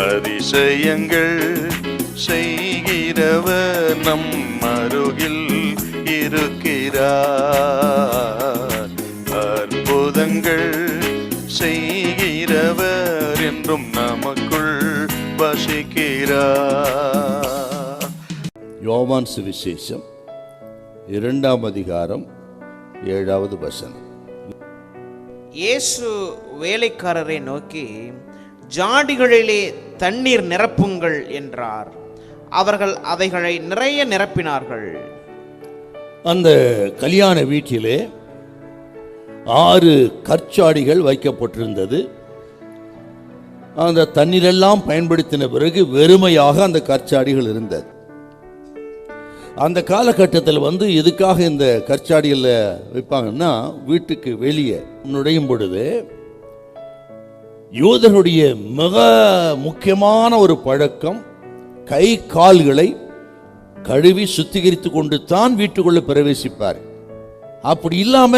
அதிசயங்கள் செய்கிறவர் நம் அருகில் இருக்கிறார். அற்புதங்கள் செய்கிறவர் என்றும் நமக்குள் வசிக்கிறார். யோவான் சுவிசேஷம் 2ஆம் அதிகாரம் 7வது வசனம். இயேசு வேலைக்காரரை நோக்கி, ஜாடிகளிலே தண்ணீர் நிரப்புங்கள் என்றார். அவர்கள் அவைகளை நிறைய நிரப்பினார்கள். அந்த கல்யாண வீட்டிலே 6 கற்சாடிகள் வைக்கப்பட்டிருந்தது. அந்த தண்ணீரெல்லாம் பயன்படுத்தின பிறகு வெறுமையாக அந்த கற்சாடிகள் இருந்தது. அந்த காலகட்டத்தில் எதுக்காக இந்த கற்சாடிகளில் வைப்பாங்கன்னா, வீட்டுக்கு வெளியே நுழையும் பொழுது யூதர்களுடைய மிக முக்கியமான ஒரு பழக்கம், கை கால்களை கழுவி சுத்திகரித்து கொண்டு தான் வீட்டுக்குள்ள பிரவேசிப்பார். அப்படி இல்லாம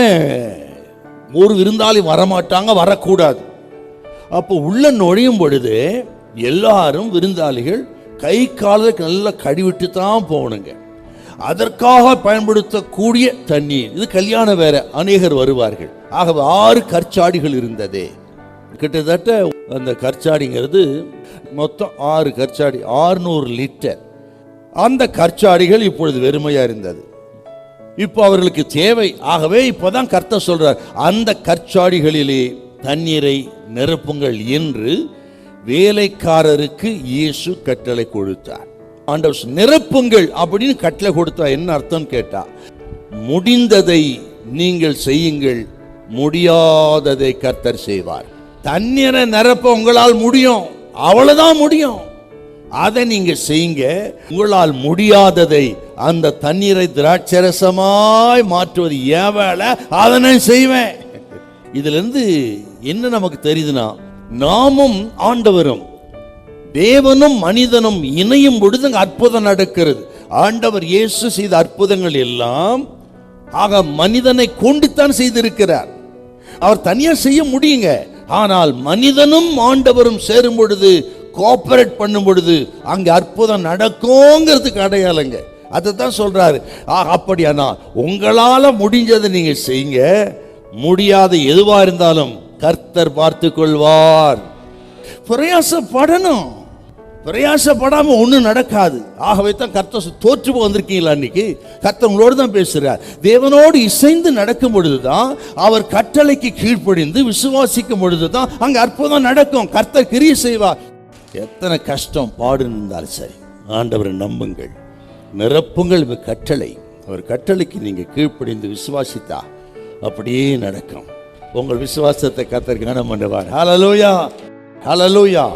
ஒரு விருந்தாளி வரமாட்டாங்க, வரக்கூடாது. அப்போ உள்ள நுழையும் பொழுது எல்லாரும் விருந்தாளிகள் கை காலை நல்லா கழுவிட்டு தான் போகணுங்க. அதற்காக பயன்படுத்தக்கூடிய தண்ணீர் இது. கல்யாண வேற அநேகர் வருவார்கள். ஆகவே 6 கற்சாடிகள் இருந்தது. கிட்டத்தட்ட அந்த கற்சாடிங்கிறது மொத்தம் 6 கற்சாடி, 600 லிட்டர். அந்த கற்சாடிகள் இப்பொழுது வெறுமையா இருந்தது. இப்போ அவர்களுக்கு தேவை. ஆகவே இப்போதான் கர்த்தர் சொல்றார், அந்த கற்சாடிகளிலே தண்ணீரை நிரப்புங்கள் என்று வேலைக்காரருக்கு இயேசு கட்டளை கொடுத்தார். ஆண்டவர் நிரப்புங்கள் அப்படின்னு கட்டளை கொடுத்தா என்ன அர்த்தம் கேட்டா, முடிந்ததை நீங்கள் செய்யுங்கள், முடியாததை கர்த்தர் செய்வார். தண்ணீரை நிரப்ப உங்களால் முடியும், அவ்வளவுதான் முடியும், அதை நீங்க செய்யுங்க. உங்களால் முடியாததை, அந்த தண்ணீரை திராட்சரசமாய் மாற்றுவது என் வேலை, அதை நான் செய்வேன். இதுல இருந்து என்ன நமக்கு தெரியுதுன்னா, நாமும் ஆண்டவரும் தேவனும் மனிதனும் இணையும் பொழுது அற்புதம் நடக்கிறது. ஆண்டவர் இயேசு செய்த அற்புதங்கள் எல்லாம் ஆக மனிதனை கொண்டுத்தான் செய்திருக்கிறார். அவர் தனியா செய்ய முடியுங்க. ஆனால் மனிதனும் ஆண்டவரும் சேரும் பொழுது, கோஆபரேட் பண்ணும் பொழுது அங்க அற்புதம் நடக்கும்ங்கிறதுக்கு அடையாளங்க. அதைத்தான் சொல்றாரு. அப்படியானா உங்களால முடிஞ்சதை நீங்க செய்யுங்க, முடியாத எதுவா இருந்தாலும் கர்த்தர் பார்த்து கொள்வார். பிரயாசப்படணும். பிரயாசப்படாம ஒன்றும் நடக்காது. ஆகவே தான் கர்த்தர் தோற்று வந்திருக்கீங்களா? இன்னைக்கு கர்த்தர் உங்களோடு தான் பேசுறார். தேவனோடு இசைந்து நடக்கும் பொழுதுதான், அவர் கட்டளைக்கு கீழ்ப்படிந்து விசுவாசிக்கும் பொழுதுதான் அங்க அற்புதம் நடக்கும். கர்த்தர் கிரியை செய்வார். எத்தனை கஷ்டம் பாடு இருந்தாலும் சரி, ஆண்டவரை நம்புங்கள், நிரப்புங்கள் கட்டளை. அவர் கட்டளைக்கு நீங்க கீழ்ப்படிந்து விசுவாசித்தா அப்படியே நடக்கும். உங்கள் விசுவாசத்தை கர்த்தர் கனம் பண்ணுவார். ஹல்லேலூயா, ஹல்லேலூயா.